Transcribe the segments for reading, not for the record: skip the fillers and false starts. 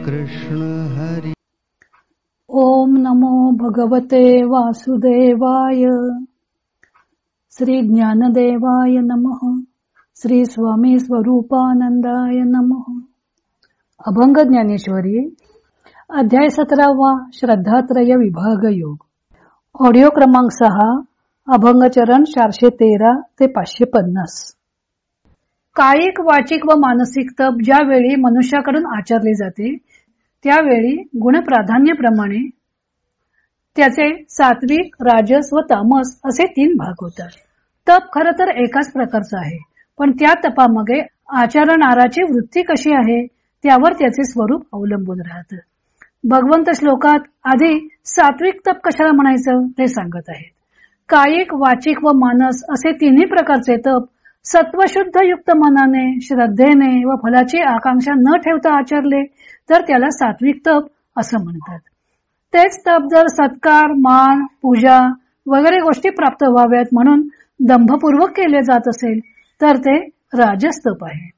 कृष्ण हरी। ओम नमो भगवते वासुदेवाय. श्री ज्ञानदेवाय नमः. श्री स्वामी स्वरूपानंदाय नमः. अभंग ज्ञानेश्वरी अध्याय 17 श्रद्धात्रय विभाग योग. ऑडिओ क्रमांक 6 अभंग चरण 413 ते 550. कायिक वाचिक व मानसिक तप ज्यावेळी मनुष्याकडून आचरले जाते त्यावेळी गुणप्राधान्याप्रमाणे त्याचे सात्विक, राजस व तामस असे 3 भाग होतात. तप खरं तर एकाच प्रकारचं आहे, पण त्या तपामागे आचरणाराची वृत्ती कशी आहे त्यावर त्याचे स्वरूप अवलंबून राहतं. भगवंत श्लोकात आधी सात्विक तप कशाला म्हणायचं ते सांगत आहेत. कायिक, वाचिक व मानस असे 3 प्रकारचे तप सत्वशुद्ध युक्त मनाने, श्रद्धेने व फलाची आकांक्षा न ठेवता आचरले तर त्याला सात्विक तप असं म्हणतात. तेच तप जर सत्कार, मान, पूजा वगैरे गोष्टी प्राप्त व्हाव्यात म्हणून दंभपूर्वक केले जात असेल तर ते राजस तप आहे.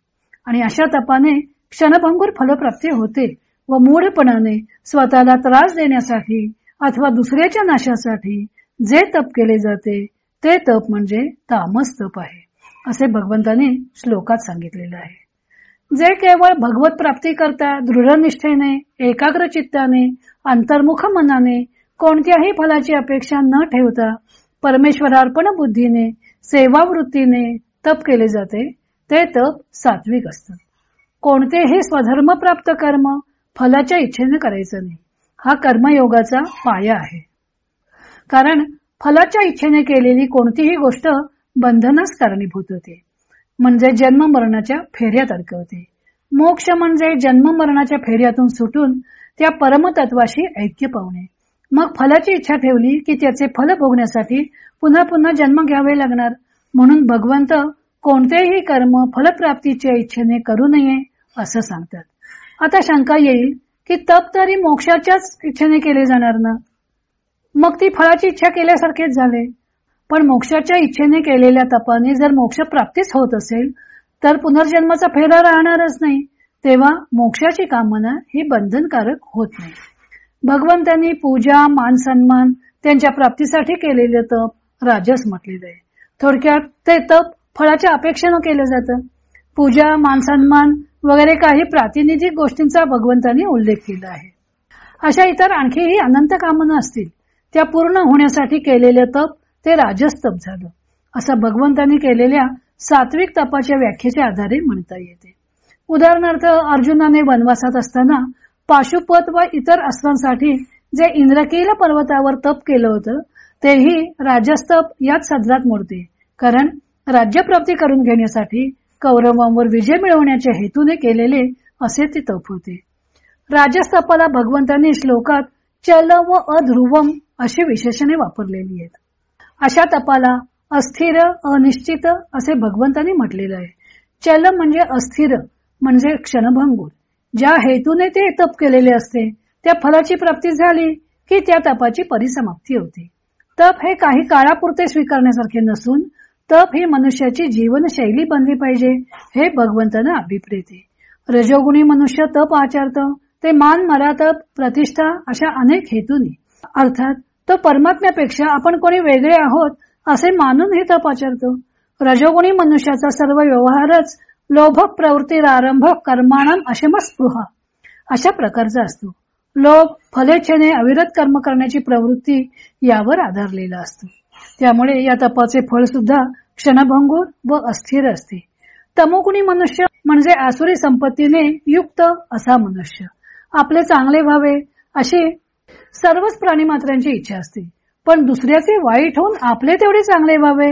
आणि अशा तपाने क्षणभंगुर फलप्राप्ती होते व मूढपणाने स्वतःला त्रास देण्यासाठी अथवा दुसऱ्याच्या नाशासाठी जे तप केले जाते ते तप म्हणजे तामस तप आहे असे भगवंतांनी श्लोकात सांगितलेले आहे. जे केवळ भगवत प्राप्ती करता दृढ निष्ठेने, एकाग्र चित्ताने, अंतर्मुख मनाने, कोणत्याही फलाची अपेक्षा न ठेवता परमेश्वरार्पण बुद्धीने, सेवावृत्तीने तप केले जाते ते तप सात्विक असतं. कोणतेही स्वधर्म प्राप्त कर्म फलाच्या इच्छेने करायचं नाही. हा कर्मयोगाचा पाया आहे. कारण फलाच्या इच्छेने केलेली कोणतीही गोष्ट बंधनास कारणीभूत होते, म्हणजे जन्म मरणाच्या फेऱ्यात अडकवते. मोक्ष म्हणजे जन्म मरणाच्या फेऱ्यातून सुटून त्या परमतत्वाशी ऐक्य पावणे. मग फलाची इच्छा ठेवली की त्याचे फल भोगण्यासाठी पुन्हा पुन्हा जन्म घ्यावे लागणार. म्हणून भगवंत कोणतेही कर्म फलप्राप्तीच्या इच्छेने करू नये असं सांगतात. आता शंका येईल की तप तरी मोक्षाच्याच इच्छेने केले जाणार ना, मग ती फळाची इच्छा केल्यासारखेच झाले. पण मोक्षाच्या इच्छेने केलेल्या तपाने जर मोक्ष प्राप्तीच होत असेल तर पुनर्जन्माचा फेरा राहणारच नाही. तेव्हा मोक्षाची कामना ही बंधनकारक होत नाही. भगवंतांनी पूजा, मान सन्मान त्यांच्या प्राप्तीसाठी केलेले तप राजस म्हटलेले आहे. थोडक्यात ते तप फळाच्या अपेक्षेनं केलं जातं. पूजा, मान सन्मान वगैरे काही प्रातिनिधिक गोष्टींचा भगवंतांनी उल्लेख केला आहे. अशा इतर आणखीही अनंत कामना असतील, त्या पूर्ण होण्यासाठी केलेले तप ते राजस तप झालं असं भगवंतांनी केलेल्या सात्विक तपाच्या व्याख्येच्या आधारे म्हणता येते. उदाहरणार्थ अर्जुनाने वनवासात असताना पाशुपत व इतर अस्त्रांसाठी जे इंद्रकील पर्वतावर तप केलं होतं तेही राजस तप याच सदरात मोडते. कारण राज्यप्राप्ती करून घेण्यासाठी कौरवांवर विजय मिळवण्याच्या हेतूने केलेले असे ते तप होते. राजस तपाला भगवंतांनी श्लोकात चल व अध्रुवम अशी विशेषणे वापरलेली आहेत. अशा तपाला अस्थिर, अनिश्चित असे भगवंतांनी म्हटलेलं आहे. चल म्हणजे अस्थिर, म्हणजे क्षणभंगूर. ज्या हेतूने ते तप केलेले असते त्या फलाची प्राप्ती झाली की त्या तपाची परिसमाप्ती होते. तप हे काही काळापुरते स्वीकारण्यासारखे नसून तप ही मनुष्याची जीवनशैली बनली पाहिजे हे भगवंतांना अभिप्रेत आहे. रजोगुणी मनुष्य तप आचरतो ते मान, मरातप, प्रतिष्ठा अशा अनेक हेतूने, अर्थात तो परमात्म्यापेक्षा आपण कोणी वेगळे आहोत असे मानून हे तप आचरतो. रजोगुणी मनुष्याचा सर्व व्यवहारच लोभ प्रवृत्ती आरंभ कर्माणाम अशमस्पृहा अशा प्रकारचा असतो. लोभ, फलेच्छेने अविरत कर्म करण्याची प्रवृत्ती यावर आधारलेला असतो. त्यामुळे या तपाचे फळ सुद्धा क्षणभंगूर व अस्थिर असते. तमोगुणी मनुष्य म्हणजे आसुरी संपत्तीने युक्त असा मनुष्य. आपले चांगले व्हावे अशी सर्वच प्राणीमात्रांची इच्छा असते, पण दुसऱ्याचे वाईट होऊन आपले तेवढे चांगले व्हावे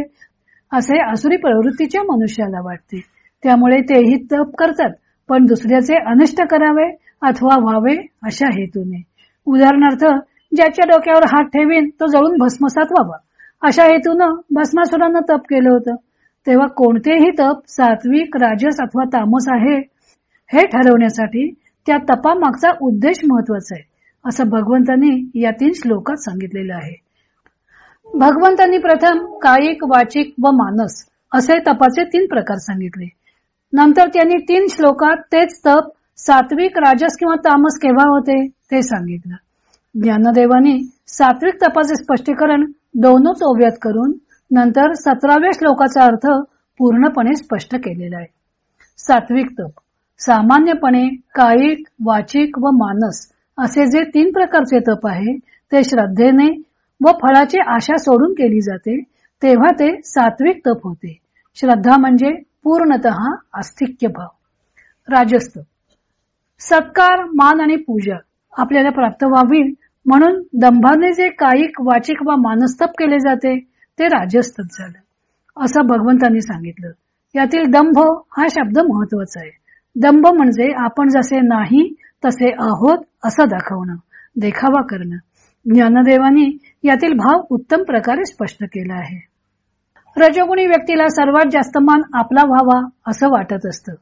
असे आसुरी प्रवृत्तीच्या मनुष्याला वाटते. त्यामुळे तेही तप करतात, पण दुसऱ्याचे अनिष्ट करावे अथवा व्हावे अशा हेतूने. उदाहरणार्थ, ज्याच्या डोक्यावर हात ठेवीन तो जळून भस्मसात व्हावा अशा हेतूनं भस्मासुरानं तप केलं होतं. तेव्हा कोणतेही तप सात्विक, राजस अथवा तामस आहे हे ठरवण्यासाठी त्या तपामागचा उद्देश महत्वाचा आहे असं भगवंतांनी या 3 श्लोकात सांगितलेलं आहे. भगवंतांनी प्रथम कायिक, वाचिक व मानस असे तपाचे 3 प्रकार सांगितले. नंतर त्यांनी 3 श्लोकात तेच तप सात्विक, राजस किंवा तामस केव्हा होते ते सांगितलं. ज्ञानदेवांनी सात्विक तपाचे स्पष्टीकरण दोनच ओव्यात करून नंतर 17व्या श्लोकाचा अर्थ पूर्णपणे स्पष्ट केलेला आहे. सात्विक तप सामान्यपणे कायिक, वाचिक व मानस असे जे 3 प्रकारचे तप आहे ते श्रद्धेने व फळाची आशा सोडून केली जाते तेव्हा ते सात्विक तप होते. श्रद्धा म्हणजे पूर्णतः आस्तिक्य भाव. राजस तप सत्कार, मान आणि पूजा आपल्याला प्राप्त व्हावी म्हणून दंभाने जे कायिक, वाचिक व मानस्तप केले जाते ते राजस तप झालं असं भगवंतांनी सांगितलं. यातील दंभ हा शब्द महत्वाचा आहे. दंभ म्हणजे आपण जसे नाही तसे आहोत असं दाखवणं, देखावा करणं. ज्ञानदेवांनी यातील भाव उत्तम प्रकारे स्पष्ट केला आहे. रजोगुणी व्यक्तीला सर्वात जास्त मान आपला व्हावा असं वाटत असतं.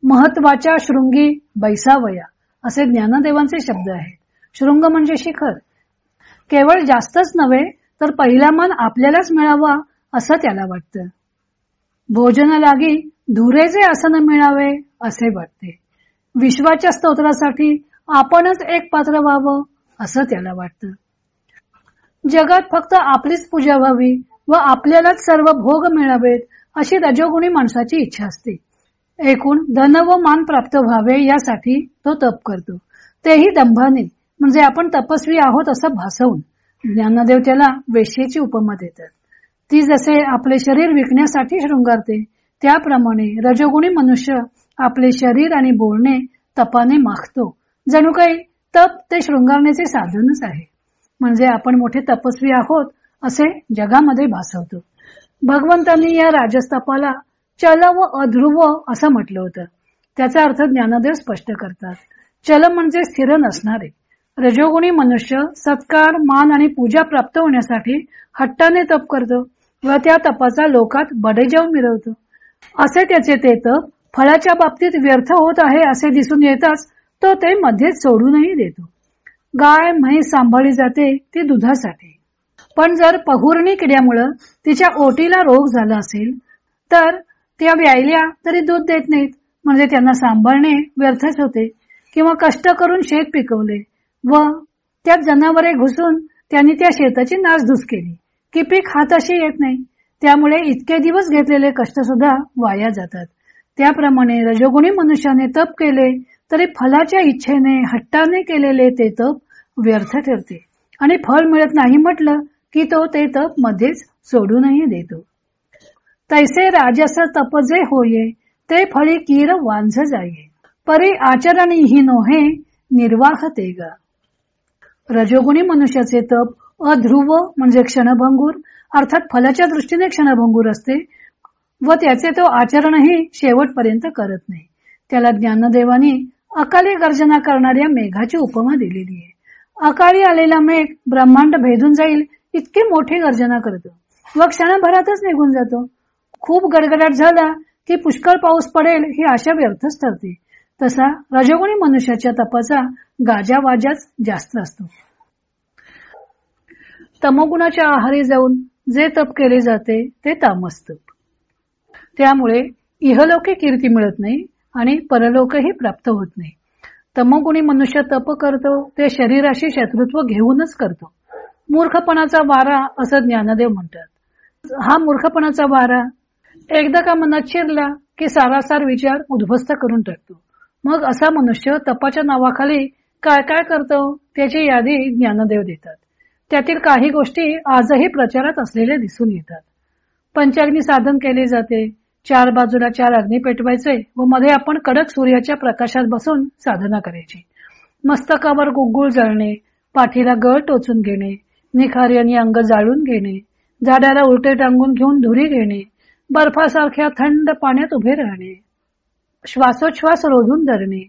महत्वाच्या शृंगी बैसावया असे ज्ञानदेवांचे शब्द आहेत. शृंग म्हणजे शिखर. केवळ जास्तच नव्हे तर पहिला मान आपल्यालाच मिळावा असं त्याला वाटतं. भोजन लागी धुरेचे आसन मिळावे असे वाटते. विश्वाच्या स्तोत्रासाठी आपणच एक पात्र व्हावं असं त्याला वाटतं. जगात फक्त आपलीच पूजा व्हावी व आपल्यालाच सर्व भोग मिळावेत अशी रजोगुणी माणसाची इच्छा असते. एकूण धन व मान प्राप्त व्हावे यासाठी तो तप करतो, तेही दंभाने, म्हणजे आपण तपस्वी आहोत असं भासवून. ज्ञानदेव त्याला वेश्येची उपमा देतात. ती जसे आपले शरीर विकण्यासाठी शृंगारते त्याप्रमाणे रजोगुणी मनुष्य आपले शरीर आणि बोलणे तपाने माखतो. जणू काही तप ते शृंगारण्याचे साधनच आहे. म्हणजे आपण मोठे तपस्वी आहोत असे जगामध्ये भासवतो. भगवंतांनी या राजस्तपाला चल व अध्रुव असं म्हटलं होतं. त्याचा अर्थ ज्ञानदेव स्पष्ट करतात. चल म्हणजे स्थिर नसणारे. रजोगुणी मनुष्य सत्कार, मान आणि पूजा प्राप्त होण्यासाठी हट्टाने तप करतो व त्या तपाचा लोकात बडेजाव मिरवतो. असे त्याचे ते तप फळाच्या बाबतीत व्यर्थ होत आहे असे दिसून येताच तो ते मध्येच सोडूनही देतो. गाय म्हैस सांभाळली जाते ती दुधासाठी, पण जर पहुर्णी किड्यामुळे तिच्या ओटीला रोग झाला असेल तर त्या व्यायल्या तरी दूध देत नाहीत, म्हणजे त्यांना सांभाळणे व्यर्थच होते. किंवा कष्ट करून शेत पिकवले व त्यात जनावरे घुसून त्यांनी त्या शेताची नासधूस केली की पीक हाताशी येत नाही. त्यामुळे इतके दिवस घेतलेले कष्ट सुद्धा वाया जातात. त्याप्रमाणे रजोगुणी मनुष्याने तप केले तरी फलाच्या इच्छेने हट्टाने केलेले ते तप व्यर्थ ठरते आणि फळ मिळत नाही म्हटलं की तो ते तप मध्येच सोडूनही देतो. तैसे राजस तप जे होये ते फळी कीर वांझ जाये परी आचरणी ही नोहे निर्वाह ते गा. रजोगुणी मनुष्याचे तप अध्रुव म्हणजे क्षणभंगूर, अर्थात फलाच्या दृष्टीने क्षणभंगूर असते व त्याचे तो आचरणही शेवटपर्यंत करत नाही. त्याला ज्ञानदेवानी अकाली गर्जना करणाऱ्या मेघाची उपमा दिलेली आहे. अकाली आलेला मेघ ब्रह्मांड भेदून जाईल इतकी मोठी गर्जना करतो व क्षणभरातच निघून जातो. खूप गडगडाट झाला की पुष्कळ पाऊस पडेल ही आशा व्यर्थच ठरते. तसा रजोगुणी मनुष्याच्या तपाचा गाजावाजाच जास्त असतो. तमोगुणाच्या आहारी जाऊन जे तप केले जाते ते तामस तप. त्यामुळे इहलोकी कीर्ती मिळत नाही आणि परलोकही प्राप्त होत नाही. तमोगुणी मनुष्य तप करतो ते शरीराशी शत्रुत्व घेऊनच करतो. मूर्खपणाचा वारा असं ज्ञानदेव म्हणतात. हा मूर्खपणाचा वारा एकदा का मनात शिरला की सारासार विचार उद्ध्वस्त करून टाकतो. मग असा मनुष्य तपाच्या नावाखाली काय काय करतो त्याची यादी ज्ञानदेव देतात. त्यातील काही गोष्टी आजही प्रचारात असलेल्या दिसून येतात. पंचाग्नी साधन केले जाते. 4 बाजूला 4 अग्नी पेटवायचे व मध्ये आपण कडक सूर्याच्या प्रकाशात बसून साधना करायची. मस्तकावर गुग्गुळ जळणे, पाठीला गळ टोचून घेणे, निखार्याने अंग जाळून घेणे, झाडाला उलटे टांगून घेऊन धुरी घेणे, बर्फासारख्या थंड पाण्यात उभे राहणे, श्वासोच्छ्वास रोधून धरणे,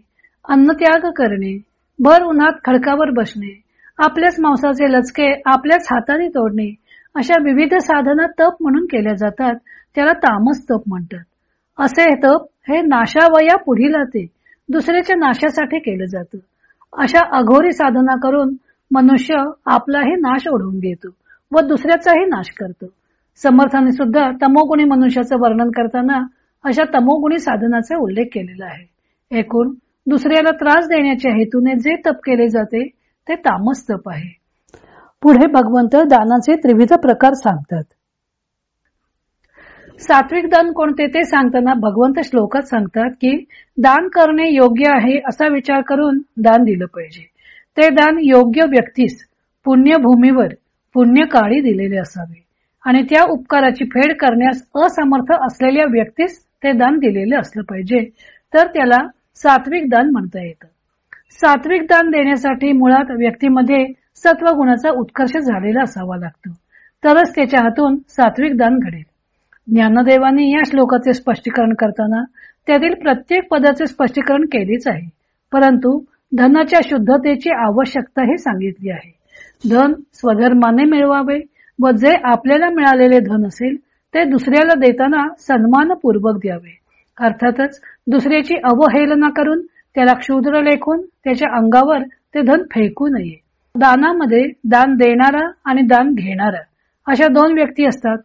अन्नत्याग करणे, भर उन्हात खडकावर बसणे, आपल्याच मांसाचे लचके आपल्याच हाताने तोडणे, अशा विविध साधना तप म्हणून केल्या जातात. त्याला तामस तप म्हणतात. असे तप हे नाशावया पुढील ते दुसऱ्याच्या नाशासाठी केलं जातं. अशा अघोरी साधना करून मनुष्य आपलाही नाश ओढवून घेतो व दुसऱ्याचाही नाश करतो. समर्थाने सुद्धा तमोगुणी मनुष्याचं वर्णन करताना अशा तमोगुणी साधनाचा उल्लेख केलेला आहे. एकूण दुसऱ्याला त्रास देण्याच्या हेतूने जे तप केले जाते ते तामस तप आहे. पुढे भगवंत दानाचे त्रिविध प्रकार सांगतात. सात्विक दान कोणते ते सांगताना भगवंत श्लोकात सांगतात की दान करणे योग्य आहे असा विचार करून दान दिलं पाहिजे. ते दान योग्य व्यक्तीस पुण्यभूमीवर पुण्यकाळी दिलेले असावे आणि त्या उपकाराची फेड करण्यास असमर्थ असलेल्या व्यक्तीस ते दान दिलेले असलं पाहिजे, तर त्याला सात्विक दान म्हणता येतं. सात्विक दान देण्यासाठी मुळात व्यक्तीमध्ये सत्वगुणाचा उत्कर्ष झालेला असावा लागतो, तरच त्याच्या हातून सात्विक दान घडेल. ज्ञानदेवांनी या श्लोकाचे स्पष्टीकरण करताना त्यातील प्रत्येक पदाचे स्पष्टीकरण केलेच आहे, परंतु धनाच्या शुद्धतेची आवश्यकताही सांगितली आहे. धन स्वधर्माने मिळवावे व जे आपल्याला मिळालेले धन असेल ते दुसऱ्याला देताना सन्मानपूर्वक द्यावे. अर्थातच दुसऱ्याची अवहेलना करून त्याला क्षुद्र लेखून त्याच्या अंगावर ते धन फेकू नये. दानामध्ये दान देणारा आणि दान घेणारा अशा दोन व्यक्ती असतात.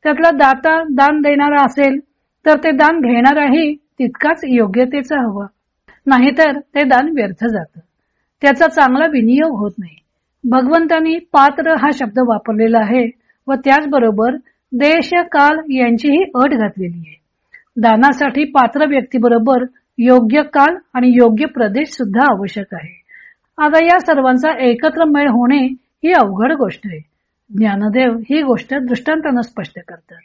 त्यातला दाता दान देणारा असेल तर ते दान घेणाराही तितकाच योग्यतेचा हवा, नाहीतर ते दान व्यर्थ जातं, त्याचा चांगला विनियोग होत नाही. भगवंतांनी पात्र हा शब्द वापरलेला आहे व त्याचबरोबर देश काल यांचीही अट घातलेली आहे. दानासाठी पात्र व्यक्तीबरोबर योग्य काल आणि योग्य प्रदेश सुद्धा आवश्यक आहे. आता या सर्वांचा एकत्र मेळ होणे ही अवघड गोष्ट आहे. ज्ञानदेव ही गोष्ट दृष्टांतानं स्पष्ट करतात.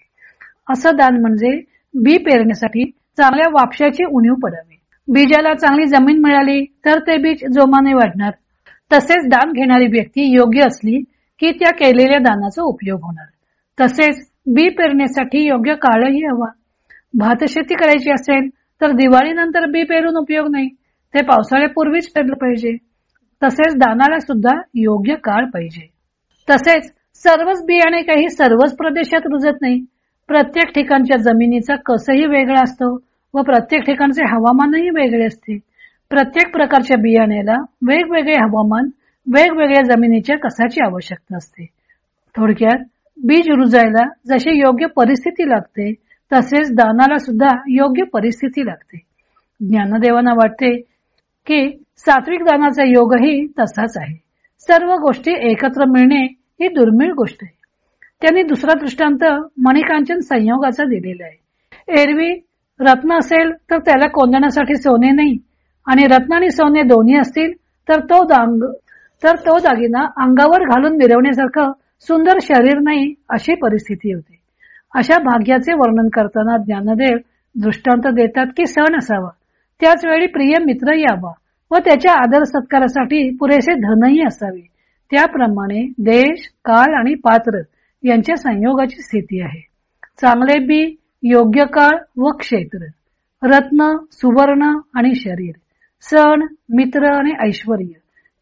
असं दान म्हणजे बी पेरण्यासाठी चांगल्या वापशाची उणीव पडावी. बीजाला चांगली जमीन मिळाली तर ते बीज जोमाने वाढणार. तसेच दान घेणारी व्यक्ती योग्य असली की त्या केलेल्या दानाचा उपयोग होणार. तसेच बी पेरण्यासाठी योग्य काळही हवा. भातशेती करायची असेल तर दिवाळीनंतर बी पेरून उपयोग नाही, ते पावसाळ्यापूर्वीच पेरलं पाहिजे. तसेच दानाला सुद्धा योग्य काळ पाहिजे. तसेच सर्वच बियाणे काही सर्वच प्रदेशात रुजत नाही. प्रत्येक ठिकाणच्या जमिनीचा कसही वेगळा असतो व प्रत्येक ठिकाणचे हवामानही वेगळे असते. प्रत्येक प्रकारच्या बियाण्याला वेगवेगळे हवामान, वेगवेगळ्या जमिनीच्या कसाची आवश्यकता असते. थोडक्यात बीज रुजायला जशी योग्य परिस्थिती लागते तसेच दानाला सुद्धा योग्य परिस्थिती लागते. ज्ञानदेवांना वाटते की सात्विक दानाचा योगही तसाच आहे. सर्व गोष्टी एकत्र मिळणे ही दुर्मिळ गोष्ट आहे. त्यांनी दुसरा दृष्टांत मणिकांचन संयोगाचा दिलेला आहे. एरवी रत्न असेल तर त्याला कोंदण्यासाठी सोने नाही आणि रत्न आणि सोने दोन्ही असतील तर तो दागिना अंगावर घालून मिरवण्यासारखं सुंदर शरीर नाही, अशी परिस्थिती होती. अशा भाग्याचे वर्णन करताना ज्ञानदेव दृष्टांत देतात की सण असावा, त्याच वेळी प्रिय मित्र यावा व त्याच्या आदर सत्कारासाठी पुरेसे धनही असावे. त्याप्रमाणे देश, काळ आणि पात्र यांच्या संयोगाची स्थिती आहे. चांगले बी, योग्य काळ व क्षेत्र, रत्न, सुवर्ण आणि शरीर, सण, मित्र आणि ऐश्वर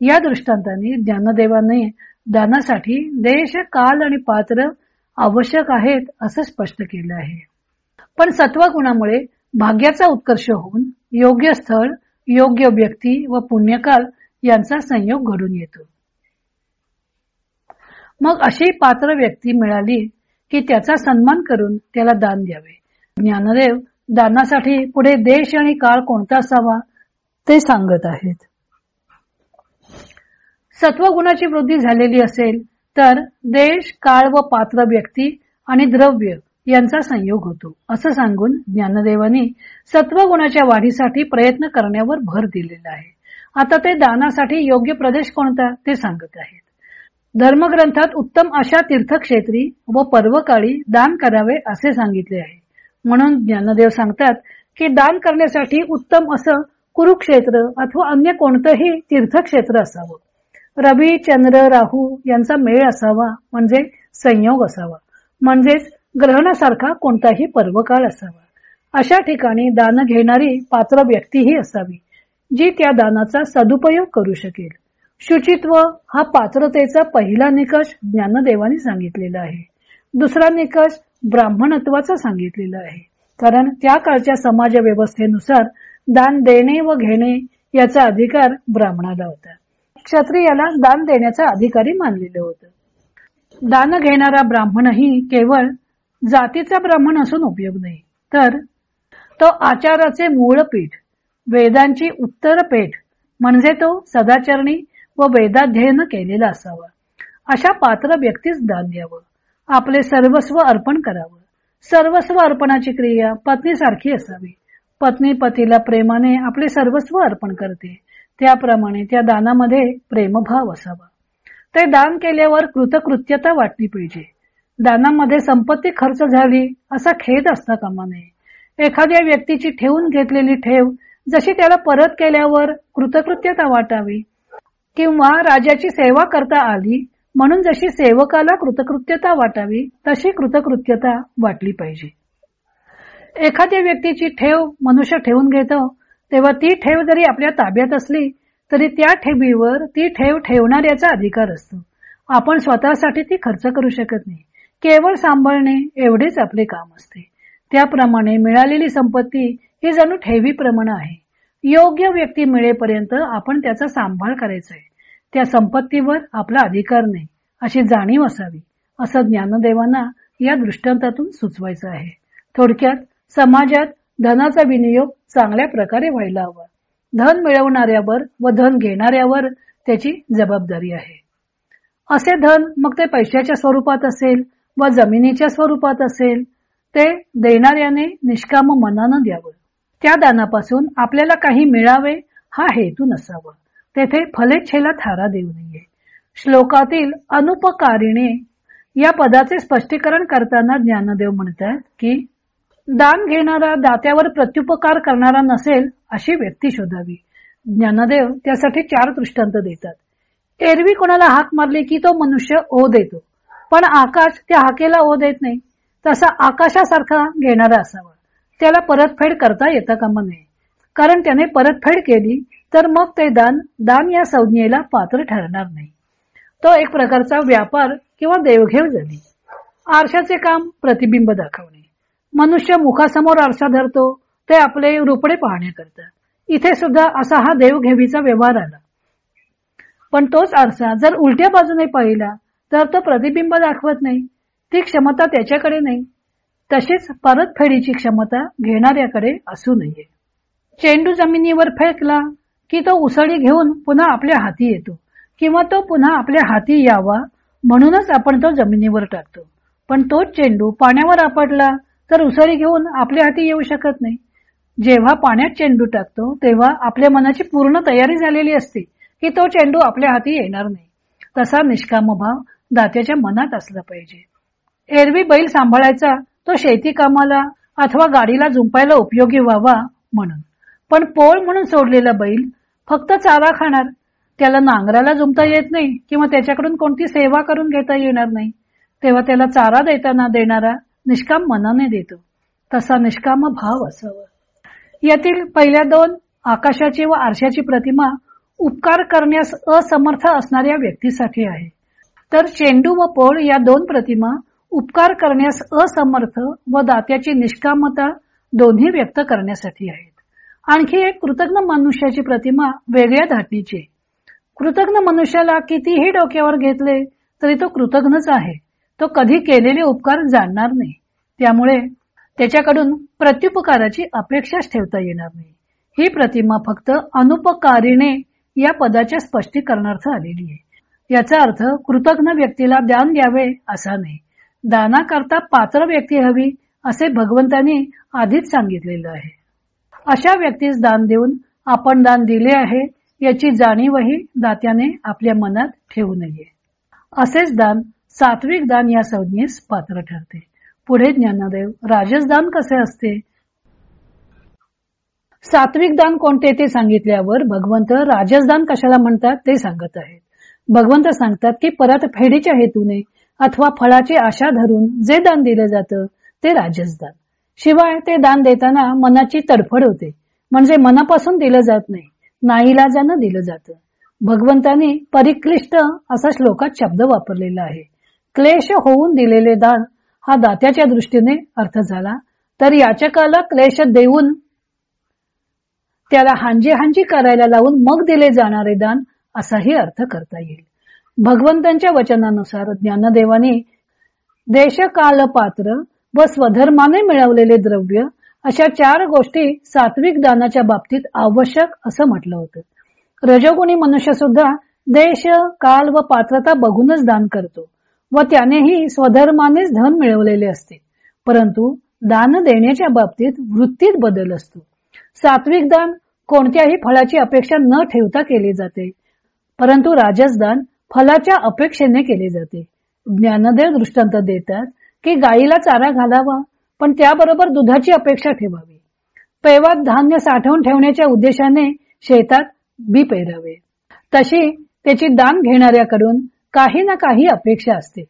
या दृष्टांतांनी ज्ञानदेवाने दानासाठी देश, काल आणि पात्र आवश्यक आहेत असं स्पष्ट केलं आहे. पण सत्वगुणामुळे भाग्याचा उत्कर्ष होऊन योग्य स्थळ, योग्य व्यक्ती व पुण्यकाल यांचा संयोग घडून येतो. मग अशी पात्र व्यक्ती मिळाली की त्याचा सन्मान करून त्याला दान द्यावे. ज्ञानदेव दानासाठी पुढे देश आणि काळ कोणता असावा ते सांगत आहेत. सत्वगुणाची वृद्धी झालेली असेल तर देश, काळ व पात्र व्यक्ती आणि द्रव्य यांचा संयोग होतो असं सांगून ज्ञानदेवांनी सत्वगुणाच्या वाढीसाठी प्रयत्न करण्यावर भर दिलेला आहे. आता ते दानासाठी योग्य प्रदेश कोणता ते सांगत आहेत. धर्मग्रंथात उत्तम अशा तीर्थक्षेत्री व पर्वकाळी दान करावे असे सांगितले आहे. म्हणून ज्ञानदेव सांगतात की दान करण्यासाठी उत्तम असं कुरुक्षेत्र अथवा अन्य कोणतंही तीर्थक्षेत्र असावं. रवी, चंद्र, राहू यांचा मेळ असावा म्हणजे संयोग असावा, म्हणजेच ग्रहणासारखा कोणताही पर्वकाळ असावा. अशा ठिकाणी दान घेणारी पात्र व्यक्तीही असावी जी त्या दानाचा सदुपयोग करू शकेल. शुचित्व हा पात्रतेचा पहिला निकष ज्ञानदेवांनी सांगितलेला आहे. दुसरा निकष ब्राह्मणत्वाचा सांगितलेला आहे, कारण त्या काळच्या समाज व्यवस्थेनुसार दान देणे व घेणे याचा अधिकार ब्राह्मणाला होता. क्षत्रियाला दान देण्याचा अधिकारी मानलेलं होतं. दान घेणारा ब्राह्मणही केवळ जातीचा ब्राह्मण असून उपयोग नाही, तर तो आचाराचे मूळ पीठ वेदांची उत्तरपेठ म्हणजे तो सदाचरणी व वेदाध्ययन केलेला असावा. अशा पात्र व्यक्तीस दान द्यावं. आपले सर्वस्व अर्पण करावं. सर्वस्व अर्पणाची क्रिया पत्नीसारखी असावी. पत्नी पतीला प्रेमाने आपले सर्वस्व अर्पण करते, त्याप्रमाणे त्या दानामध्ये प्रेमभाव असावा. ते दान केल्यावर कृतकृत्यता वाटली पाहिजे. दानामध्ये संपत्ती खर्च झाली असा खेद असता कामा नये. एखाद्या व्यक्तीची ठेवून घेतलेली ठेव जशी त्याला परत केल्यावर कृतकृत्यता वाटावी, किंवा राजाची सेवा करता आली म्हणून जशी सेवकाला कृतकृत्यता वाटावी तशी कृतकृत्यता वाटली पाहिजे. एखाद्या व्यक्तीची ठेव मनुष्य ठेवून घेतो तेव्हा ती ठेव जरी आपल्या ताब्यात असली तरी त्या ठेवीवर ती ठेव ठेवणाऱ्याचा अधिकार असतो. आपण स्वतःसाठी ती खर्च करू शकत नाही. केवळ सांभाळणे एवढेच आपले काम असते. त्याप्रमाणे मिळालेली संपत्ती ही जणू ठेवीप्रमाणे आहे. योग्य व्यक्ती मिळेपर्यंत आपण त्याचा सांभाळ करायचा आहे. त्या संपत्तीवर आपला अधिकार नाही अशी जाणीव असावी, असं ज्ञानदेवांना या दृष्टांतातून सुचवायचं आहे. थोडक्यात समाजात धनाचा विनियोग चांगल्या प्रकारे व्हायला हवा. धन मिळवणाऱ्यावर व धन घेणाऱ्यावर त्याची जबाबदारी आहे. असे धन मग ते पैशाच्या स्वरूपात असेल व जमिनीच्या स्वरूपात असेल, ते देणाऱ्याने निष्काम मनानं द्यावं. त्या दानापासून आपल्याला काही मिळावे हा हेतू नसावा. तेथे फलेच्छेला थारा देऊ नये. श्लोकातील अनुपकारिणे या पदाचे स्पष्टीकरण करताना ज्ञानदेव म्हणतात की दान घेणारा दात्यावर प्रत्युपकार करणारा नसेल अशी व्यक्ती शोधावी. ज्ञानदेव त्यासाठी 4 दृष्टांत देतात. एरवी कोणाला हाक मारली की तो मनुष्य ओ देतो, पण आकाश त्या हाकेला ओ देत नाही. तसा आकाशासारखा घेणारा असावा. त्याला परतफेड करता येता कामा नये, कारण त्याने परतफेड केली तर मग ते दान या संज्ञेला पात्र ठरणार नाही. तो एक प्रकारचा व्यापार किंवा देवघेव झाली. आरशाचे काम प्रतिबिंब दाखवणे. मनुष्य मुखासमोर आरसा धरतो ते आपले रूपडे पाहण्याकरता. इथे सुद्धा असा हा देवघेवीचा व्यवहार आला. पण तोच आरसा जर उलट्या बाजूने पाहिला तर तो प्रतिबिंब दाखवत नाही. ती क्षमता त्याच्याकडे नाही. तशीच परतफेडीची क्षमता घेणाऱ्याकडे असू नये. चेंडू जमिनीवर फेकला की तो उसळी घेऊन पुन्हा आपल्या हाती येतो, किंवा तो पुन्हा आपल्या हाती यावा म्हणूनच आपण तो जमिनीवर टाकतो. पण तोच चेंडू पाण्यावर आपटला तर उसळी घेऊन आपल्या हाती येऊ शकत नाही. जेव्हा पाण्यात चेंडू टाकतो तेव्हा आपल्या मनाची पूर्ण तयारी झालेली असते की तो चेंडू आपल्या हाती येणार नाही. तसा निष्काम भाव दात्याच्या मनात असला पाहिजे. एरवी बैल सांभाळायचा तो शेती कामाला अथवा गाडीला जुंपायला उपयोगी व्हावा म्हणून. पण पोळ म्हणून सोडलेला बैल फक्त चारा खाणार. त्याला नांगराला जुंपता येत नाही किंवा त्याच्याकडून कोणती सेवा करून घेता येणार नाही. तेव्हा त्याला चारा देताना देणारा निष्काम मनाने देतो. तसा निष्काम भाव असावा. यातील पहिल्या 2 आकाशाची व आरशाची प्रतिमा उपकार करण्यास असमर्थ असणाऱ्या व्यक्तीसाठी आहे, तर चेंडू व पोळ या 2 प्रतिमा उपकार करण्यास असमर्थ व दात्याची निष्कामता दोन्ही व्यक्त करण्यासाठी आहेत. आणखी एक कृतज्ञ मनुष्याची प्रतिमा वेगळ्या धाटणीची. कृतज्ञ मनुष्याला कितीही डोक्यावर घेतले तरी तो कृतज्ञच आहे. तो कधी केलेले उपकार जाणणार नाही. त्यामुळे त्याच्याकडून प्रत्युपकाराची अपेक्षाच ठेवता येणार नाही. ही प्रतिमा फक्त अनुपकारिणे या पदाच्या स्पष्टीकरणार्थ आलेली आहे. याचा अर्थ कृतज्ञ व्यक्तीला दान द्यावे असा नाही. दानाकरता पात्र व्यक्ती हवी असे भगवंतांनी आधीच सांगितलेलं आहे. अशा व्यक्तीस दान देऊन आपण दान दिले आहे याची जाणीवही दात्याने आपल्या मनात ठेवू नये. असेच दान सात्विक दान या संज्ञेस पात्र ठरते. पुढे ज्ञानदेव राजस दान कसे असते, सात्विक दान कोणते ते सांगितल्यावर भगवंत राजसदान कशाला म्हणतात ते सांगत आहेत. भगवंत सांगतात की परतफेडीच्या हेतूने अथवा फळाची आशा धरून जे दान दिलं जातं ते राजसदान. शिवाय ते दान देताना मनाची तडफड होते, म्हणजे मनापासून दिलं जात नाही, नाईलाजानं दिलं जातं. भगवंतांनी परिक्लिष्ट असा श्लोकात शब्द वापरलेला आहे. क्लेश होऊन दिलेले दान हा दात्याच्या दृष्टीने अर्थ झाला, तर याचकाला क्लेश देऊन त्याला हांजी करायला लावून मग दिले जाणारे दान असाही अर्थ करता येईल. भगवंतांच्या वचनानुसार ज्ञानदेवाने देश काल पात्र व स्वधर्माने मिळवलेले द्रव्य अशा 4 गोष्टी सात्विक दानाच्या बाबतीत आवश्यक असं म्हटलं होतं. रजोगुणी मनुष्य सुद्धा देश, काल व पात्रता बघूनच दान करतो व त्यानेही स्वधर्मानेच धन मिळवलेले असते. परंतु दान देण्याच्या बाबतीत वृत्तीत बदल असतो. सात्विक दान कोणत्याही फळाची अपेक्षा न ठेवता केले जाते, परंतु राजस दान फलाच्या अपेक्षेने केले जाते. ज्ञानदेव दृष्टांत देतात की गायीला चारा घालावा, पण त्याबरोबर दुधाची अपेक्षा ठेवावी. पैवात धान्य साठवून ठेवण्याच्या उद्देशाने शेतात बी पेरावे. तशी त्याची दान घेणाऱ्याकडून काही ना काही अपेक्षा असते.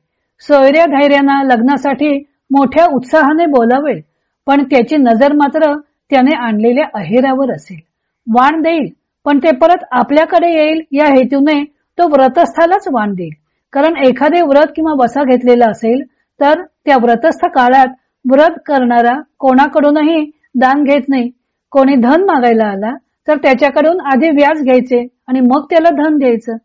सोयऱ्या धैर्यानं लग्नासाठी मोठ्या उत्साहाने बोलावेल, पण त्याची नजर मात्र त्याने आणलेल्या अहेरावर असेल. वाण देईल, पण ते परत आपल्याकडे येईल या हेतूने तो व्रतस्थालाच वाण देईल. कारण एखादे व्रत किंवा वसा घेतलेला असेल तर त्या व्रतस्थ काळात व्रत करणारा कोणाकडूनही दान घेत नाही. कोणी धन मागायला आला तर त्याच्याकडून आधी व्याज घ्यायचे आणि मग त्याला धन द्यायचं.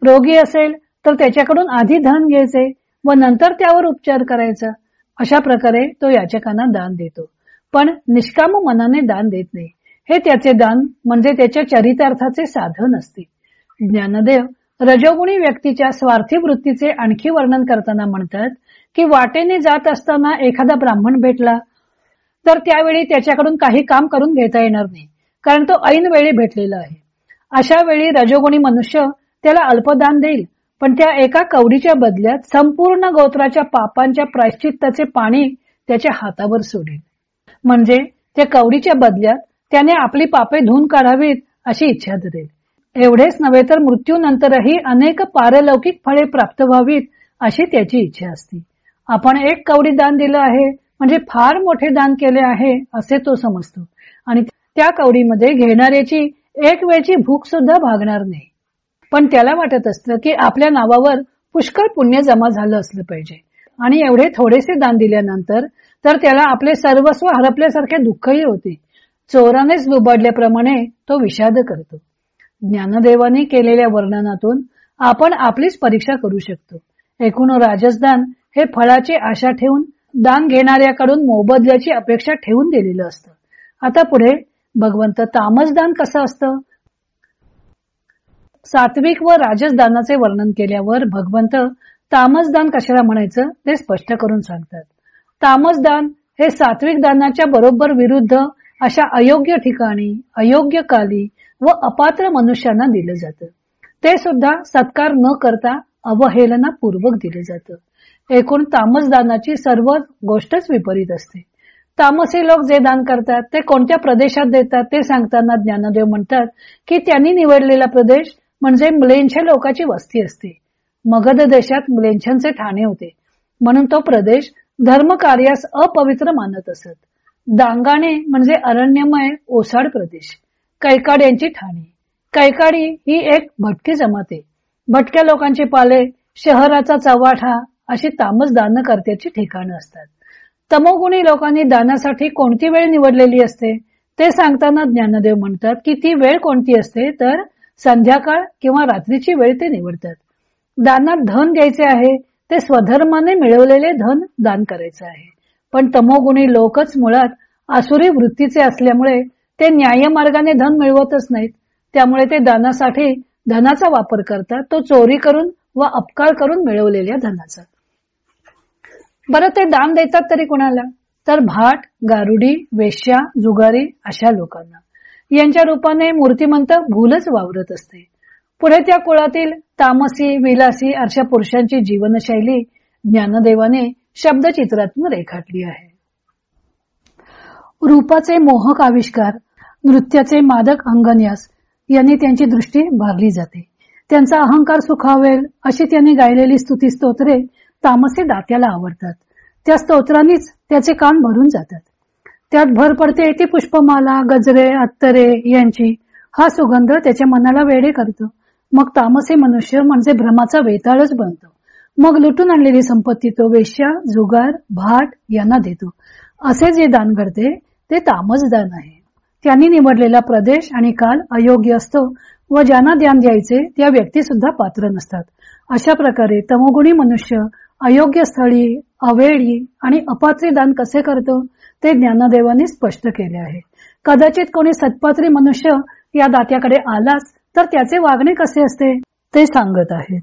रोगी असेल तर त्याच्याकडून आधी धन घ्यायचे व नंतर त्यावर उपचार करायचा. अशा प्रकारे तो याचकांना दान देतो, पण निष्काम मनाने दान देत नाही. हे त्याचे दान म्हणजे त्याच्या चरितार्थाचे साधन असते. ज्ञानदेव रजोगुणी व्यक्तीच्या स्वार्थी वृत्तीचे आणखी वर्णन करताना म्हणतात की वाटेने जात असताना एखादा ब्राह्मण भेटला तर त्यावेळी त्याच्याकडून काही काम करून घेता येणार नाही, कारण तो ऐन वेळी भेटलेला आहे. अशा वेळी रजोगुणी मनुष्य त्याला अल्पदान देईल, पण त्या एका कवडीच्या बदल्यात संपूर्ण गोत्राच्या पापांच्या प्रायश्चित्ताचे पाणी त्याच्या हातावर सोडेल. म्हणजे त्या कवडीच्या बदल्यात त्याने आपली पापे धुवून काढावीत अशी इच्छा धरेल. एवढेच नव्हे तर मृत्यूनंतरही अनेक पारलौकिक फळे प्राप्त व्हावीत अशी त्याची इच्छा असते. आपण 1 कवडी दान दिलं आहे म्हणजे फार मोठे दान केले आहे असे तो समजतो आणि त्या कवडीमध्ये घेणाऱ्याची एक वेळची भूक सुद्धा भागणार नाही. पण त्याला वाटत असतं की आपल्या नावावर पुष्कळ पुण्य जमा झालं असलं पाहिजे आणि एवढे थोडेसे दान दिल्यानंतर तर त्याला आपले सर्वस्व हरपल्यासारखे दुःखही होते. चोरानेच लुबाडल्याप्रमाणे तो विषाद करतो. ज्ञानदेवाने केलेल्या वर्णनातून आपण आपलीच परीक्षा करू शकतो. एकूण राजसदान हे फळाची आशा ठेवून दान घेणाऱ्याकडून मोबदल्याची अपेक्षा ठेवून दिलेलं असतं. आता पुढे भगवंत तामसदान कसं असतं? सात्विक व राजसदानाचे वर्णन केल्यावर भगवंत तामसदान कशाला म्हणायचं ते स्पष्ट करून सांगतात. तामसदान हे सात्विक दानाच्या बरोबर विरुद्ध अशा अयोग्य ठिकाणी, अयोग्य काली व अपात्र मनुष्यांना दिलं जातं. ते सुद्धा सत्कार न करता अवहेलना पूर्वक दिलं जातं. एकूण तामसदानाची सर्व गोष्टच विपरीत असते. तामसी लोक जे दान करतात ते कोणत्या प्रदेशात देतात ते सांगताना ज्ञानदेव म्हणतात की त्यांनी निवडलेला प्रदेश म्हणजे म्लेंछ लोकांची वस्ती असते. मगध देशात म्लेंछांचे ठाणे होते, म्हणून तो प्रदेश धर्मकार्यास अपवित्र मानत असत. दांगाणे म्हणजे अरण्यमय ओसाड प्रदेश. कैकाड्यांची ठाणी. कैकाडी ही एक भटकी जमात आहे. भटक्या लोकांचे पाले, शहराचा चव्हाठा अशी तामस दानकर्त्याची ठिकाणं असतात. तमोगुणी लोकांनी दानासाठी कोणती वेळ निवडलेली असते ते सांगताना ज्ञानदेव म्हणतात की ती वेळ कोणती असते तर संध्याकाळ किंवा रात्रीची वेळ ते निवडतात. दानात धन घ्यायचे आहे ते स्वधर्माने मिळवलेले धन दान करायचे आहे. पण तमोगुणी लोकच मुळात आसुरी वृत्तीचे असल्यामुळे ते न्यायमार्गाने धन मिळवतच नाहीत. त्यामुळे ते दानासाठी धनाचा वापर करतात, तो चोरी करून व अपकार करून मिळवलेल्या धनाचा. बरं, ते दान देतात तरी कोणाला? तर भाट, गारुडी, वेश्या, जुगारी अशा लोकांना. यांच्या रूपाने मूर्तिमंत भूलच वावरत असते. पुढे त्या कुळातील तामसी, विलासी अशा पुरुषांची जीवनशैली ज्ञानदेवाने शब्दचित्रातून रेखाटली आहे. रूपाचे मोहक आविष्कार, नृत्याचे मादक अंगन्यास यांनी त्यांची दृष्टी भरली जाते. त्यांचा अहंकार सुखावेल अशी त्यांनी गायलेली स्तुती स्तोत्रे तामसी दात्याला आवडतात. त्या स्तोत्रांनीच त्याचे कान भरून जातात. त्यात भर पडते ती पुष्पमाला, गजरे, अत्तरे यांची. हा सुगंध त्याच्या मनाला वेडे करतो. मग तामसी मनुष्य म्हणजे भ्रमाचा वेताळच बनतो. मग लुटून आणलेली संपत्ती तो वेश्या, जुगार, भाट यांना देतो. असे जे दान घडते ते तामस दान आहे. त्यांनी निवडलेला प्रदेश आणि काल अयोग्य असतो व ज्यांना दान द्यायचे त्या व्यक्ती सुद्धा पात्र नसतात. अशा प्रकारे तमोगुणी मनुष्य अयोग्य स्थळी, अवेळी आणि अपात्री दान कसे करतो ते ज्ञानदेवांनी स्पष्ट केले आहे. कदाचित कोणी सत्पात्री मनुष्य या दात्याकडे आलाच तर त्याचे वागणे कसे असते ते सांगत आहेत.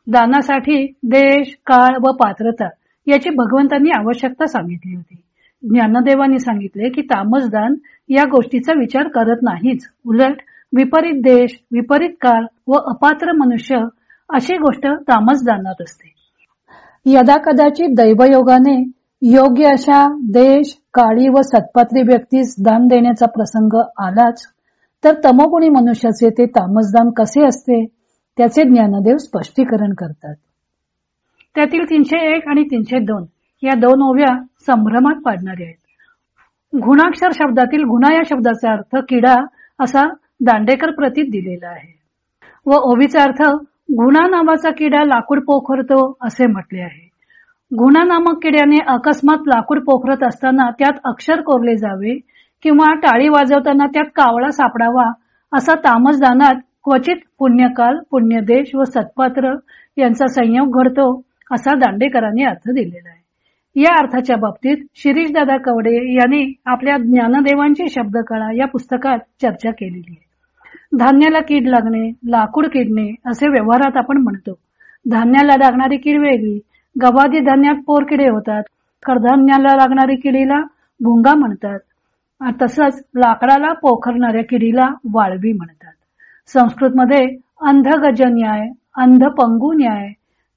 दानासाठी देश, काळ व पात्रता याची भगवंतांनी आवश्यकता सांगितली होती. ज्ञानदेवांनी सांगितले की तामसदान या गोष्टीचा विचार करत नाहीच, उलट विपरीत देश, विपरीत काळ व अपात्र मनुष्य अशी गोष्ट तामसदानात असते. यदा कदाचित दैवयोगाने योग्य अशा देश, काळी व सत्पात्री व्यक्तीस दान देण्याचा प्रसंग आलाच तर तमोगुणी मनुष्याचे ते तामसदान कसे असते त्याचे ज्ञानदेव स्पष्टीकरण करतात. त्यातील 301 आणि 302 या दोन ओव्या संभ्रमात पाडणाऱ्या आहेत. गुणाक्षर शब्दातील गुणा या शब्दाचा अर्थ किडा असा दांडेकर प्रतीत दिलेला आहे व ओवीचा अर्थ गुणा नावाचा किडा लाकूड पोखरतो असे म्हटले आहे. गुणा नामक किड्याने अकस्मात लाकूड पोखरत असताना त्यात अक्षर कोरले जावे किंवा टाळी वाजवताना त्यात कावळा सापडावा असा तामसदानात क्वचित पुण्यकाल, पुण्यदेश व सत्पात्र यांचा संयोग घडतो असा दांडेकरांनी अर्थ दिलेला आहे. या अर्थाच्या बाबतीत शिरीषदादा कवडे यांनी आपल्या ज्ञानदेवांची शब्दकळा या पुस्तकात चर्चा केलेली आहे. धान्याला कीड लागणे, लाकूड किडणे असे व्यवहारात आपण म्हणतो. धान्याला लागणारी कीड वेगळी. गव्हादी धान्यात पोरकिडे होतात. कडधान्याला लागणारी किडीला भुंगा म्हणतात. तसंच लाकडाला पोखरणाऱ्या किडीला वाळवी म्हणतात. संस्कृतमध्ये अंधगज न्याय, अंधपंगू न्याय,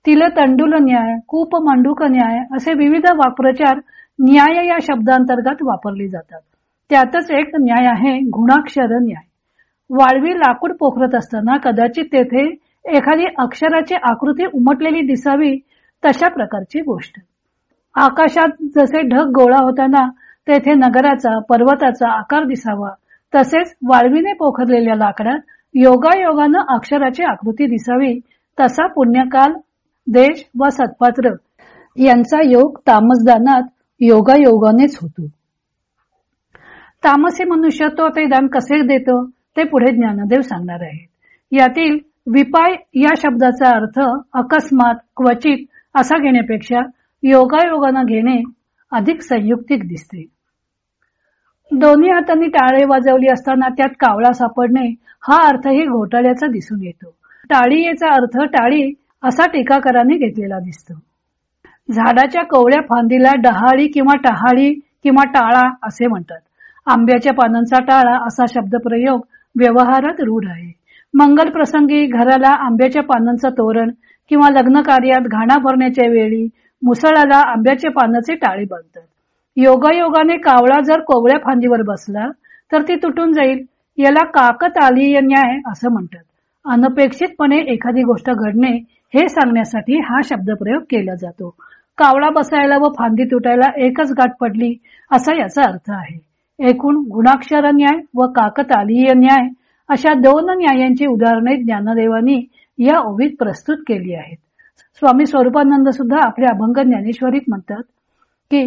तिलतंडुल न्याय, कूप मंडूक न्याय असे विविध वाक्प्रचार न्याय या शब्दांतर्गत वापरले जातात. त्यातच एक न्याय आहे गुणाक्षर न्याय. वाळवी लाकूड पोखरत असताना कदाचित तेथे एखादी अक्षराची आकृती उमटलेली दिसावी तशा प्रकारची गोष्ट. आकाशात जसे ढग गोळा होताना तेथे नगराचा, पर्वताचा आकार दिसावा तसेच वाळवीने पोखरलेल्या लाकडात योगायोगानं अक्षराची आकृती दिसावी तसा पुण्यकाल, देश व सत्पात्र यांचा योग तामसदानात योगायोगानेच होतो. तामसी मनुष्य तो ते दान कसे देतो ते पुढे ज्ञानदेव सांगणार आहेत. यातील विपाय या शब्दाचा अर्थ अकस्मात, क्वचित असा घेण्यापेक्षा योगायोगानं घेणे अधिक संयुक्तिक दिसते. दोन्ही हातांनी टाळे वाजवली असताना त्यात कावळा सापडणे हा अर्थही घोटाळ्याचा दिसून येतो. टाळीचा अर्थ टाळी असा टीकाकारांनी घेतलेला दिसतो. झाडाच्या कोवळ्या फांदीला डहाळी किंवा टहाळी किंवा टाळा असे म्हणतात. आंब्याच्या पानांचा टाळा असा शब्दप्रयोग व्यवहारात रूढ आहे. मंगल प्रसंगी घराला आंब्याच्या पानांचं तोरण किंवा लग्न कार्यात घाणा भरण्याच्या वेळी मुसळाला आंब्याचे पानाचे टाळे बांधतात. योगायोगाने कावळा जर कोवळ्या फांदीवर बसला तर ती तुटून जाईल. याला काकतालीय न्याय असं म्हणतात. अनपेक्षितपणे एखादी गोष्ट घडणे हे सांगण्यासाठी हा शब्दप्रयोग केला जातो. कावळा बसायला व फांदी तुटायला एकच गाठ पडली असा याचा अर्थ आहे. एकूण गुणाक्षर न्याय व काकतालीय न्याय अशा दोन न्यायांची उदाहरणे ज्ञानदेवांनी या ओवीत प्रस्तुत केली आहेत. स्वामी स्वरूपानंद सुद्धा आपल्या अभंग ज्ञानेश्वरीत म्हणतात की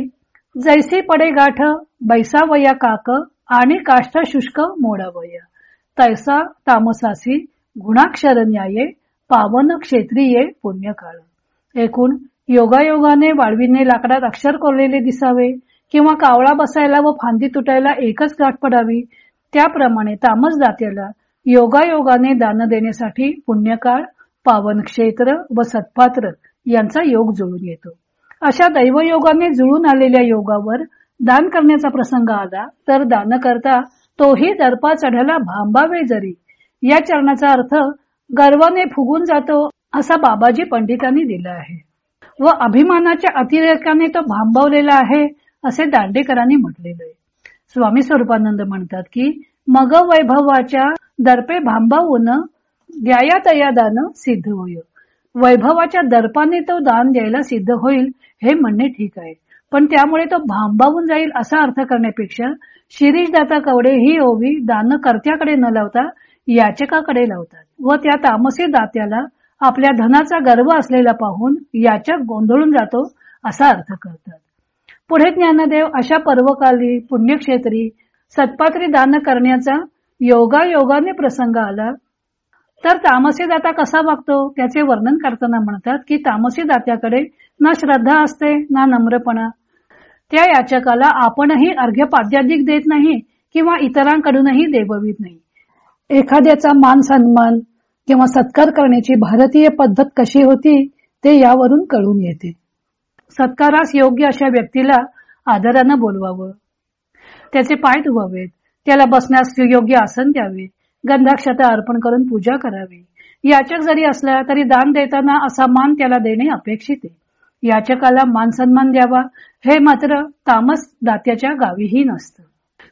जैसी पडे गाठ बैसावया काक आणि काष्ठ शुष्क मोडावया तैसा तामसासी गुणाक्षर न्याये पावन क्षेत्रीये पुण्यकाळ. एकूण योगायोगाने वाळवीने लाकडात अक्षर कोरलेले दिसावे किंवा कावळा बसायला व फांदी तुटायला एकच गाठ पडावी त्याप्रमाणे तामस दात्याला योगायोगाने दान देण्यासाठी पुण्यकाळ, पावन क्षेत्र व सत्पात्र यांचा योग जुळून येतो. अशा दैवयोगाने जुळून आलेल्या योगावर दान करण्याचा प्रसंग आला तर दान करता तोही दर्पा चढायला भांबावे जरी या चरणाचा अर्थ गर्वाने फुगून जातो असा बाबाजी पंडितांनी दिला आहे व अभिमानाच्या अतिरेकाने तो भांबवलेला आहे असे दांडेकरांनी म्हटलेले आहे. स्वामी स्वरूपानंद म्हणतात की मग वैभवाच्या दर्पे भांबावून द्याया तया दान सिद्ध होय. वैभवाच्या दर्पाने तो दान द्यायला सिद्ध होईल हे म्हणणे ठीक आहे, पण त्यामुळे तो भांबावून जाईल असा अर्थ करण्यापेक्षा शिरीषदाता कवडे ही ओवी दानकर्त्याकडे न लावता याचकाकडे लावतात व त्या तामसी दात्याला आपल्या धनाचा गर्व असलेला पाहून याचक गोंधळून जातो असा अर्थ करतात. पुढे ज्ञानदेव अशा पर्वकाली पुण्यक्षेत्री सत्पात्री दान करण्याचा योगायोगाने प्रसंग आला तर तामसी दाता कसा वागतो त्याचे वर्णन करताना म्हणतात की तामसी दात्याकडे ना श्रद्धा असते ना नम्रपणा. त्या याचकाला आपणही अर्घ्यपाद्यादिक देत नाही किंवा इतरांकडूनही देववीत नाही. एखाद्याचा मान सन्मान किंवा सत्कार करण्याची भारतीय पद्धत कशी होती ते यावरून कळून येते. सत्कारास योग्य अशा व्यक्तीला आदरानं बोलवावं, त्याचे पाय धुवावेत, त्याला बसण्यास योग्य आसन द्यावे, गंधाक्षता अर्पण करून पूजा करावी. याचक जरी असला तरी दान देताना असा मान त्याला देणे अपेक्षित आहे. याचकाला मान सन्मान द्यावा हे मात्र तामस दात्याच्या गावीही नसतं.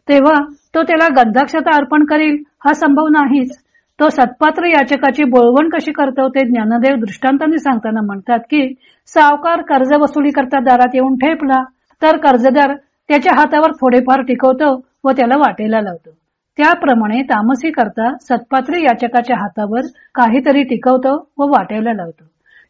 तेव्हा तो त्याला गंधाक्षता अर्पण करील हा संभव नाहीच. तो सत्पात्र याचकाची बोळवण कशी करतो ते ज्ञानदेव दृष्टांताने सांगताना म्हणतात की सावकार कर्ज वसुली करता दारात येऊन ठेपला तर कर्जदार त्याच्या हातावर थोडेफार टिकवतो व त्याला वाटेला लावतो. त्याप्रमाणे तामसी करता सत्पात्र याचकाच्या हातावर काहीतरी टिकवतो व वाटेला लावतो.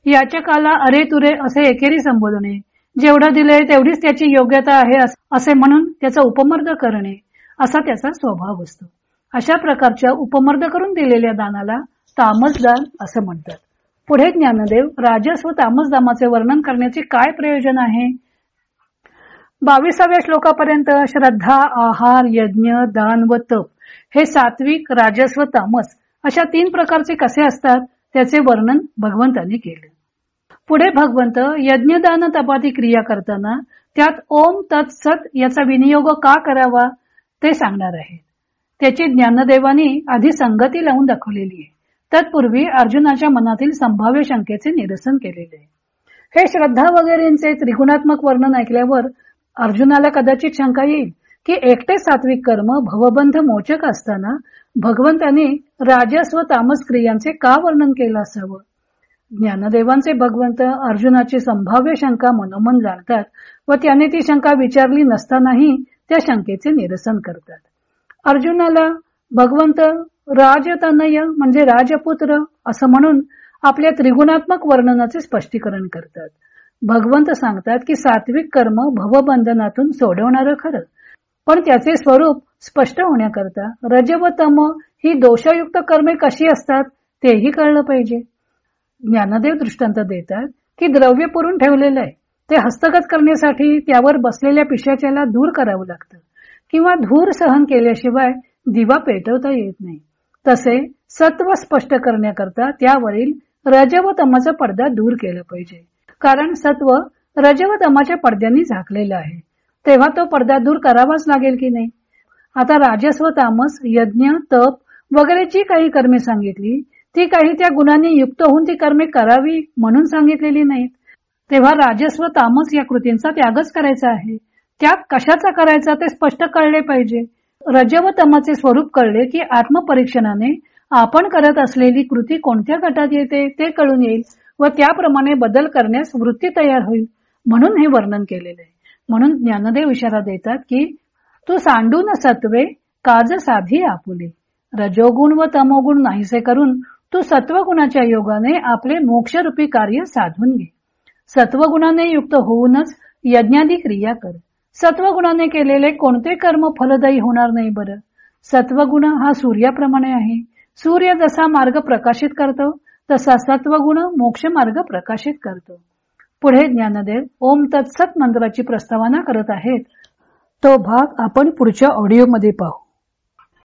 याचकाला अरे तुरे असे एकेरी संबोधणे, जेवढं दिले तेवढीच त्याची योग्यता आहे असे म्हणून त्याचा उपमर्द करणे असा त्याचा स्वभाव असतो. अशा प्रकारच्या उपमर्द करून दिलेल्या दानाला तामसदान असं म्हणतात. पुढे ज्ञानदेव राजस व तामस दानाचे वर्णन करण्याचे काय प्रयोजन आहे? 22व्या श्लोकापर्यंत श्रद्धा, आहार, यज्ञ, दान व तप हे सात्विक, राजस व तामस अशा 3 प्रकारचे कसे असतात त्याचे वर्णन भगवंतांनी केले. पुढे भगवंत यज्ञ, दान, तपादी क्रिया करताना त्यात ओम तत्सत याचा विनियोग का करावा ते सांगणार आहे. त्याची ज्ञानदेवानी आधी संगती लावून दाखवलेली आहे. तत्पूर्वी अर्जुनाच्या मनातील संभाव्य शंकेचे निरसन केलेले आहे. हे श्रद्धा वगैरेंचे त्रिगुणात्मक वर्णन ऐकल्यावर अर्जुनाला कदाचित शंका येईल की एकटे सात्विक कर्म भवबंध मोचक असताना भगवंतांनी राजस व तामस क्रियांचे का वर्णन केलं असावं. ज्ञानदेवांचे भगवंत अर्जुनाची संभाव्य शंका मनोमन जाणतात व त्याने ती शंका विचारली नसतानाही त्या शंकेचे निरसन करतात. अर्जुनाला भगवंत राजतनय म्हणजे राजपुत्र असं म्हणून आपल्या त्रिगुणात्मक वर्णनाचे स्पष्टीकरण करतात. भगवंत सांगतात की सात्विक कर्म भवबंधनातून सोडवणारं खरं, पण त्याचे स्वरूप स्पष्ट होण्याकरता रज व तम ही दोषयुक्त कर्मे कशी असतात तेही कळलं पाहिजे. ज्ञानदेव दृष्टांत देतात की द्रव्य पुरून ठेवलेलं आहे, ते हस्तगत करण्यासाठी त्यावर बसलेल्या पिशाच्याला दूर करावं लागतं किंवा धूर सहन केल्याशिवाय दिवा पेटवता येत नाही. तसे सत्व स्पष्ट करण्याकरता त्यावरील रज व तमाचा पडदा दूर केला पाहिजे, कारण सत्व रज व तमाच्या पडद्यांनी झाकलेला आहे. तेव्हा तो पडदा दूर करावाच लागेल की नाही. आता राजस व तामस, यज्ञ, तप वगैरे जी काही कर्मे सांगितली ती काही त्या गुणांनी युक्त होऊन ती कर्मे करावी म्हणून सांगितलेली नाहीत. तेव्हा राजस व तामस या कृतींचा त्यागच करायचा आहे. त्याग कशाचा करायचा ते स्पष्ट कळले पाहिजे. रज व तमाचे स्वरूप कळले की आत्मपरीक्षणाने आपण करत असलेली कृती कोणत्या गटात येते ते कळून येईल व त्याप्रमाणे बदल करण्यास वृत्ती तयार होईल, म्हणून हे वर्णन केलेले आहे. म्हणून ज्ञानदेव इशारा देतात की तू सांडून सत्वे काज साधी आपुले, रजोगुण व तमोगुण नाहीसे करून तू सत्वगुणाच्या योगाने आपले मोक्षरूपी कार्य साधून घे. सत्वगुणाने युक्त होऊनच यज्ञादी क्रिया कर. सत्वगुणाने केलेले कोणते कर्म फलदायी होणार नाही बरं. सत्वगुण हा सूर्याप्रमाणे आहे. सूर्य जसा मार्ग प्रकाशित करतो तसा सत्वगुण मोक्ष मार्ग प्रकाशित करतो. पुढे ज्ञानदेव ओम तत्सत मंत्राची प्रस्तावना करत आहेत. तो भाग आपण पुढच्या ऑडिओमध्ये पाहू.